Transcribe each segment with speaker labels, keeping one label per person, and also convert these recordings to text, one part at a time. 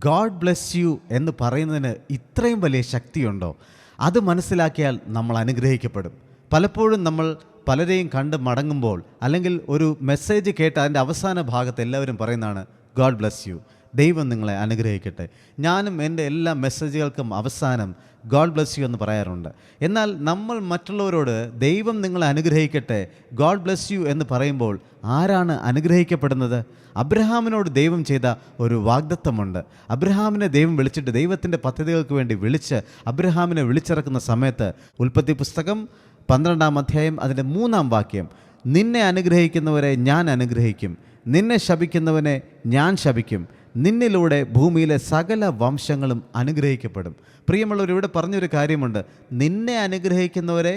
Speaker 1: God bless you എന്ന് പറയുന്നതിന് ഇത്രയും വലിയ ശക്തിയുണ്ടോ? അത് മനസ്സിലാക്കിയാൽ നമ്മൾ അനുഗ്രഹിക്കപ്പെടും. പലപ്പോഴും നമ്മൾ പലരെയും കണ്ട് മടങ്ങുമ്പോൾ അല്ലെങ്കിൽ ഒരു മെസ്സേജ് കേട്ട് അതിൻ്റെ അവസാന ഭാഗത്ത് എല്ലാവരും പറയുന്നതാണ് ഗോഡ് ബ്ലെസ് യു, ദൈവം നിങ്ങളെ അനുഗ്രഹിക്കട്ടെ. ഞാനും എൻ്റെ എല്ലാ മെസ്സേജുകൾക്കും അവസാനം ഗോഡ് ബ്ലെസ് യു എന്ന് പറയാറുണ്ട്. എന്നാൽ നമ്മൾ മറ്റുള്ളവരോട് ദൈവം നിങ്ങളെ അനുഗ്രഹിക്കട്ടെ, ഗോഡ് ബ്ലെസ് യു എന്ന് പറയുമ്പോൾ ആരാണ് അനുഗ്രഹിക്കപ്പെടുന്നത്? അബ്രഹാമിനോട് ദൈവം ചെയ്ത ഒരു വാഗ്ദത്തമുണ്ട്. അബ്രഹാമിനെ ദൈവം വിളിച്ചിട്ട് ദൈവത്തിൻ്റെ പദ്ധതികൾക്ക് വേണ്ടി വിളിച്ച് അബ്രഹാമിനെ വിളിച്ചിറക്കുന്ന സമയത്ത് ഉൽപ്പത്തി പുസ്തകം 12-ാം അധ്യായം അതിൻ്റെ 3-ാം വാക്യം, നിന്നെ അനുഗ്രഹിക്കുന്നവരെ ഞാൻ അനുഗ്രഹിക്കും, നിന്നെ ശപിക്കുന്നവനെ ഞാൻ ശപിക്കും, നിന്നിലൂടെ ഭൂമിയിലെ സകല വംശങ്ങളും അനുഗ്രഹിക്കപ്പെടും. പ്രിയമുള്ളവർ, ഇവിടെ പറഞ്ഞൊരു കാര്യമുണ്ട്, നിന്നെ അനുഗ്രഹിക്കുന്നവരെ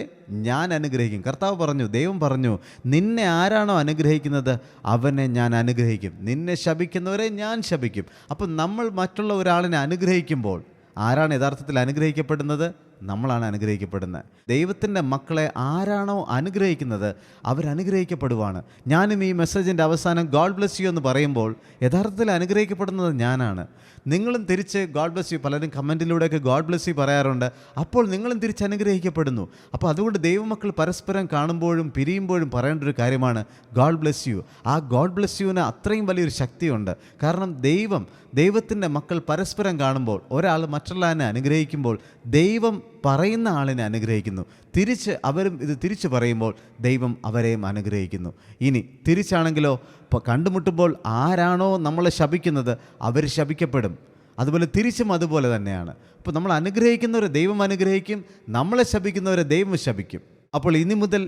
Speaker 1: ഞാൻ അനുഗ്രഹിക്കും. കർത്താവ് പറഞ്ഞു, ദൈവം പറഞ്ഞു, നിന്നെ ആരാണോ അനുഗ്രഹിക്കുന്നത് അവനെ ഞാൻ അനുഗ്രഹിക്കും, നിന്നെ ശപിക്കുന്നവരെ ഞാൻ ശപിക്കും. അപ്പം നമ്മൾ മറ്റുള്ള ഒരാളിനെ അനുഗ്രഹിക്കുമ്പോൾ ആരാണ് യഥാർത്ഥത്തിൽ അനുഗ്രഹിക്കപ്പെടുന്നത്? നമ്മളാണ് അനുഗ്രഹിക്കപ്പെടുന്നത്. ദൈവത്തിൻ്റെ മക്കളെ ആരാണോ അനുഗ്രഹിക്കുന്നത് അവരനുഗ്രഹിക്കപ്പെടുവാണ്. ഞാനും ഈ മെസ്സേജിൻ്റെ അവസാനം ഗോഡ് ബ്ലെസ് യു എന്ന് പറയുമ്പോൾ യഥാർത്ഥത്തിൽ അനുഗ്രഹിക്കപ്പെടുന്നത് ഞാനാണ്. നിങ്ങളും തിരിച്ച് ഗോഡ് ബ്ലെസ് യു, പലരും കമൻറ്റിലൂടെയൊക്കെ ഗോഡ് ബ്ലെസ് യു പറയാറുണ്ട്. അപ്പോൾ നിങ്ങളും തിരിച്ച് അനുഗ്രഹിക്കപ്പെടുന്നു. അപ്പോൾ അതുകൊണ്ട് ദൈവമക്കൾ പരസ്പരം കാണുമ്പോഴും പിരിയുമ്പോഴും പറയേണ്ട ഒരു കാര്യമാണ് ഗോഡ് ബ്ലെസ് യു. ആ ഗോഡ് ബ്ലെസ് യുവിന് അത്രയും വലിയൊരു ശക്തിയുണ്ട്. കാരണം ദൈവത്തിൻ്റെ മക്കൾ പരസ്പരം കാണുമ്പോൾ, ഒരാൾ മറ്റുള്ളവനെ അനുഗ്രഹിക്കുമ്പോൾ ദൈവം പറയുന്ന ആളിനെ അനുഗ്രഹിക്കുന്നു. തിരിച്ച് അവരും ഇത് തിരിച്ചു പറയുമ്പോൾ ദൈവം അവരെയും അനുഗ്രഹിക്കുന്നു. ഇനി തിരിച്ചാണെങ്കിലോ, കണ്ടുമുട്ടുമ്പോൾ ആരാണോ നമ്മളെ ശപിക്കുന്നത് അവർ ശപിക്കപ്പെടും. അതുപോലെ തിരിച്ചും അതുപോലെ തന്നെയാണ്. അപ്പോൾ നമ്മൾ അനുഗ്രഹിക്കുന്നവരെ ദൈവം അനുഗ്രഹിക്കും, നമ്മളെ ശപിക്കുന്നവരെ ദൈവം ശപിക്കും. അപ്പോൾ ഇനി മുതൽ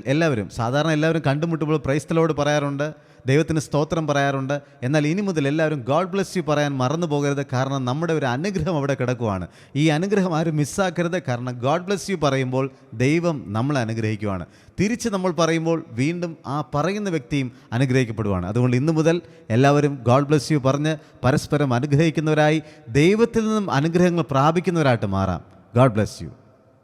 Speaker 1: സാധാരണ എല്ലാവരും കണ്ടുമുട്ടുമ്പോൾ പ്രൈസ് ദി ലോർഡ് പറയാറുണ്ട്, ദൈവത്തിന് സ്തോത്രം പറയാറുണ്ട്. എന്നാൽ ഇനി മുതൽ എല്ലാവരും ഗോഡ് ബ്ലെസ് യു പറയാൻ മറന്നു പോകരുത്. കാരണം നമ്മുടെ ഒരു അനുഗ്രഹം അവിടെ കിടക്കുവാണ്. ഈ അനുഗ്രഹം ആരും മിസ്സാക്കരുത്. കാരണം ഗോഡ് ബ്ലെസ് യു പറയുമ്പോൾ ദൈവം നമ്മളെ അനുഗ്രഹിക്കുവാണ്. തിരിച്ച് നമ്മൾ പറയുമ്പോൾ വീണ്ടും ആ പറയുന്ന വ്യക്തിയും അനുഗ്രഹിക്കപ്പെടുവാണ്. അതുകൊണ്ട് ഇന്നു മുതൽ എല്ലാവരും ഗോഡ് ബ്ലെസ് യു പറഞ്ഞ് പരസ്പരം അനുഗ്രഹിക്കുന്നവരായി ദൈവത്തിൽ നിന്നും അനുഗ്രഹങ്ങൾ പ്രാപിക്കുന്നവരായിട്ട് മാറാം. God bless you.